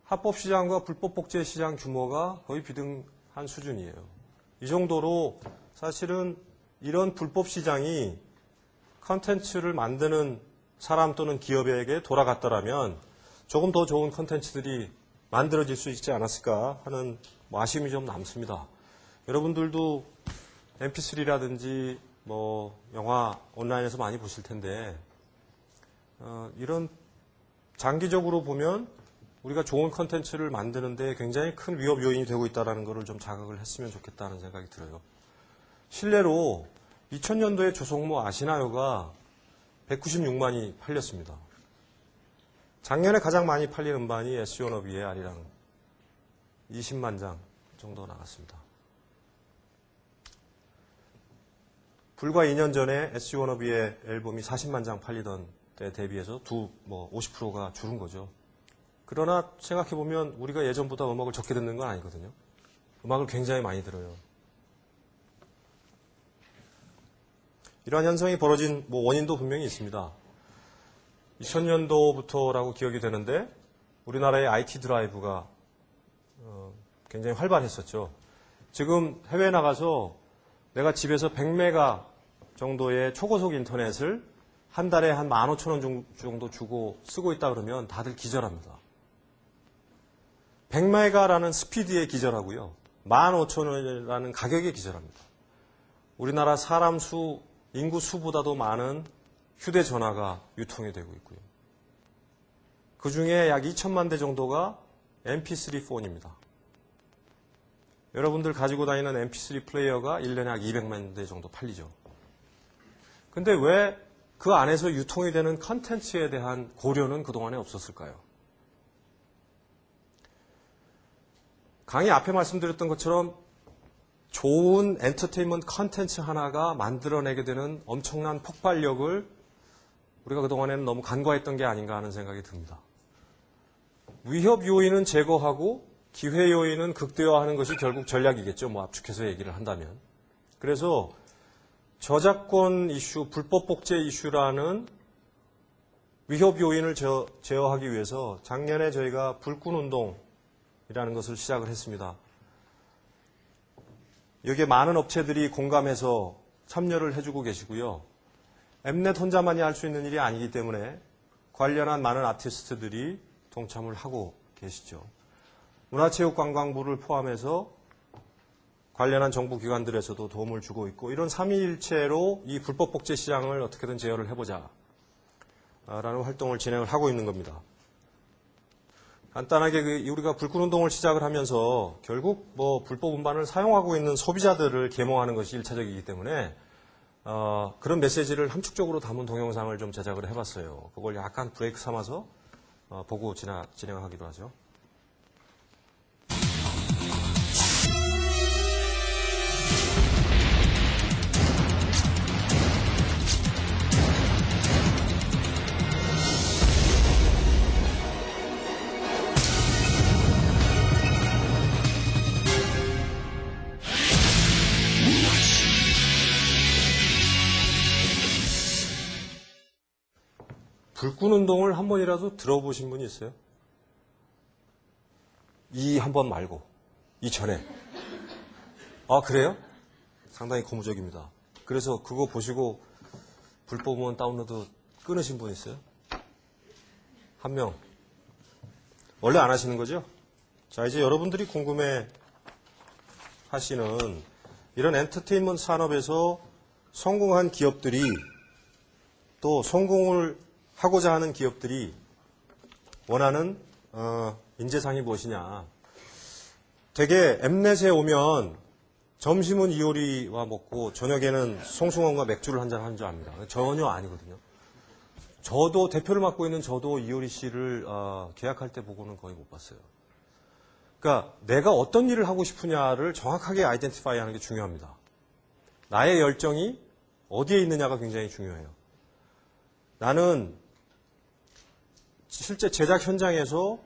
합법 시장과 불법 복제 시장 규모가 거의 비등한 수준이에요. 이 정도로 사실은 이런 불법 시장이 컨텐츠를 만드는 사람 또는 기업에게 돌아갔더라면 조금 더 좋은 컨텐츠들이 만들어질 수 있지 않았을까 하는 아쉬움이 좀 남습니다. 여러분들도 mp3라든지 영화 온라인에서 많이 보실 텐데 이런 장기적으로 보면 우리가 좋은 컨텐츠를 만드는데 굉장히 큰 위협 요인이 되고 있다는 것을 좀 자각을 했으면 좋겠다는 생각이 들어요. 실례로 2000년도에 조성모 아시나요가 196만이 팔렸습니다. 작년에 가장 많이 팔린 음반이 SG 워너비의 아리랑 20만 장 정도 나갔습니다. 불과 2년 전에 SG 워너비의 앨범이 40만 장 팔리던 때에 대비해서 50%가 줄은 거죠. 그러나 생각해보면 우리가 예전보다 음악을 적게 듣는 건 아니거든요. 음악을 굉장히 많이 들어요. 이러한 현상이 벌어진 원인도 분명히 있습니다. 2000년도부터라고 기억이 되는데 우리나라의 IT 드라이브가 굉장히 활발했었죠. 지금 해외에 나가서 내가 집에서 100메가 정도의 초고속 인터넷을 한 달에 한 15,000원 정도 주고 쓰고 있다 그러면 다들 기절합니다. 100메가라는 스피드에 기절하고요. 15,000원이라는 가격에 기절합니다. 우리나라 사람 수, 인구 수보다도 많은 휴대전화가 유통이 되고 있고요. 그 중에 약 2천만 대 정도가 mp3 폰입니다. 여러분들 가지고 다니는 mp3 플레이어가 1년에 약 200만 대 정도 팔리죠. 근데 왜 그 안에서 유통이 되는 컨텐츠에 대한 고려는 그동안에 없었을까요? 강의 앞에 말씀드렸던 것처럼 좋은 엔터테인먼트 컨텐츠 하나가 만들어내게 되는 엄청난 폭발력을 우리가 그동안에는 너무 간과했던 게 아닌가 하는 생각이 듭니다. 위협 요인은 제거하고 기회 요인은 극대화하는 것이 결국 전략이겠죠. 압축해서 얘기를 한다면. 그래서 저작권 이슈, 불법 복제 이슈라는 위협 요인을 제어하기 위해서 작년에 저희가 불꽃운동이라는 것을 시작을 했습니다. 여기에 많은 업체들이 공감해서 참여를 해주고 계시고요. 엠넷 혼자만이 할 수 있는 일이 아니기 때문에 관련한 많은 아티스트들이 동참을 하고 계시죠. 문화체육관광부를 포함해서 관련한 정부기관들에서도 도움을 주고 있고 이런 삼위일체로 이 불법 복제 시장을 어떻게든 제어를 해보자 라는 활동을 진행을 하고 있는 겁니다. 간단하게 우리가 불꽃운동을 시작을 하면서 결국 불법 음반을 사용하고 있는 소비자들을 계몽하는 것이 1차적이기 때문에 그런 메시지를 함축적으로 담은 동영상을 좀 제작을 해봤어요. 그걸 약간 브레이크 삼아서 보고 진행하기도 하죠. 불꽃운동을 한 번이라도 들어보신 분이 있어요? 이 한 번 말고 이전에. 아 그래요? 상당히 고무적입니다. 그래서 그거 보시고 불법 음원 다운로드 끊으신 분 있어요? 한 명. 원래 안 하시는 거죠? 자 이제 여러분들이 궁금해 하시는 이런 엔터테인먼트 산업에서 성공한 기업들이 또 성공을 하고자 하는 기업들이 원하는 인재상이 무엇이냐. 되게 엠넷에 오면 점심은 이효리와 먹고 저녁에는 송승헌과 맥주를 한잔 하는 줄 압니다. 전혀 아니거든요. 저도 대표를 맡고 있는 저도 이효리 씨를 계약할 때 보고는 거의 못 봤어요. 그러니까 내가 어떤 일을 하고 싶으냐를 정확하게 아이덴티파이 하는 게 중요합니다. 나의 열정이 어디에 있느냐가 굉장히 중요해요. 나는 실제 제작 현장에서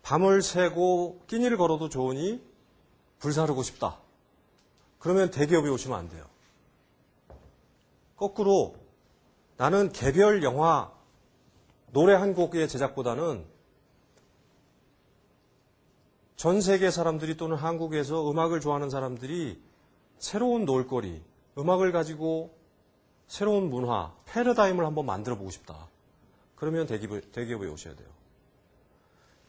밤을 새고 끼니를 걸어도 좋으니 불사르고 싶다. 그러면 대기업에 오시면 안 돼요. 거꾸로 나는 개별 영화, 노래 한 곡의 제작보다는 전 세계 사람들이 또는 한국에서 음악을 좋아하는 사람들이 새로운 놀거리, 음악을 가지고 새로운 문화, 패러다임을 한번 만들어 보고 싶다. 그러면 대기업에 오셔야 돼요.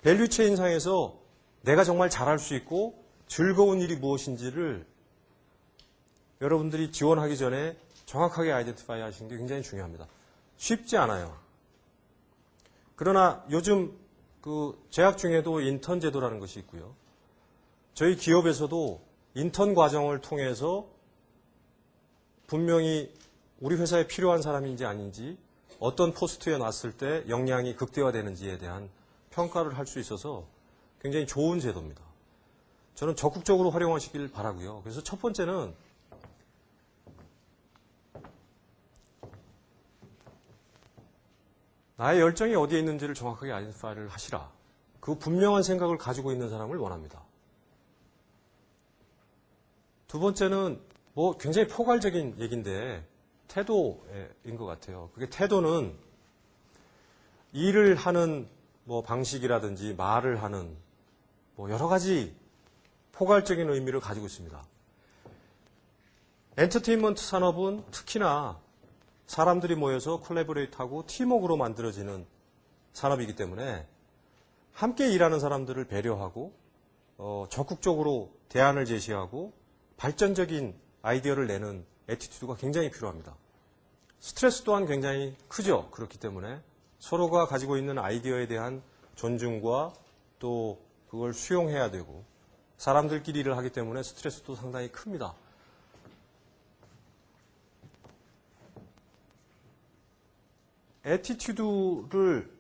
밸류체인상에서 내가 정말 잘할 수 있고 즐거운 일이 무엇인지를 여러분들이 지원하기 전에 정확하게 아이덴티파이 하시는 게 굉장히 중요합니다. 쉽지 않아요. 그러나 요즘 그 재학 중에도 인턴 제도라는 것이 있고요. 저희 기업에서도 인턴 과정을 통해서 분명히 우리 회사에 필요한 사람인지 아닌지 어떤 포스트에 놨을 때 역량이 극대화되는지에 대한 평가를 할 수 있어서 굉장히 좋은 제도입니다. 저는 적극적으로 활용하시길 바라고요. 그래서 첫 번째는 나의 열정이 어디에 있는지를 정확하게 아이덴티파이를 하시라. 그 분명한 생각을 가지고 있는 사람을 원합니다. 두 번째는 뭐 굉장히 포괄적인 얘기인데 태도인 것 같아요. 그게 태도는 일을 하는 뭐 방식이라든지 말을 하는 뭐 여러 가지 포괄적인 의미를 가지고 있습니다. 엔터테인먼트 산업은 특히나 사람들이 모여서 콜래보레이트하고 팀워크로 만들어지는 산업이기 때문에 함께 일하는 사람들을 배려하고 적극적으로 대안을 제시하고 발전적인 아이디어를 내는 애티튜드가 굉장히 필요합니다. 스트레스 또한 굉장히 크죠. 그렇기 때문에 서로가 가지고 있는 아이디어에 대한 존중과 또 그걸 수용해야 되고 사람들끼리 일을 하기 때문에 스트레스도 상당히 큽니다. 애티튜드를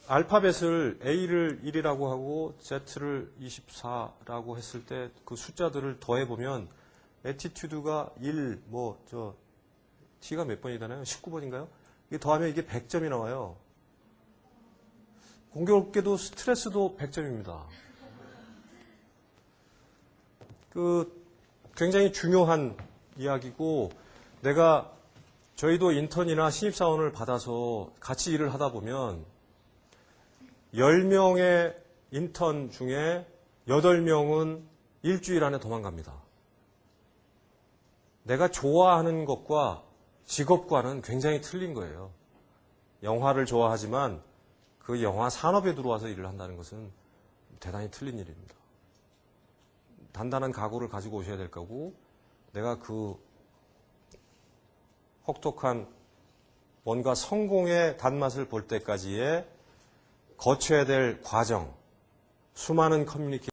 알파벳을 A를 1이라고 하고 Z를 24라고 했을 때 그 숫자들을 더해보면 애티튜드가 1, T가 몇 번이 되나요? 19번인가요? 이게 더하면 이게 100점이 나와요. 공교롭게도 스트레스도 100점입니다. 굉장히 중요한 이야기고 저희도 인턴이나 신입사원을 받아서 같이 일을 하다 보면 10명의 인턴 중에 8명은 일주일 안에 도망갑니다. 내가 좋아하는 것과 직업과는 굉장히 틀린 거예요. 영화를 좋아하지만 그 영화 산업에 들어와서 일을 한다는 것은 대단히 틀린 일입니다. 단단한 각오를 가지고 오셔야 될 거고 내가 그 혹독한 뭔가 성공의 단맛을 볼 때까지의 거쳐야 될 과정, 수많은 커뮤니케이션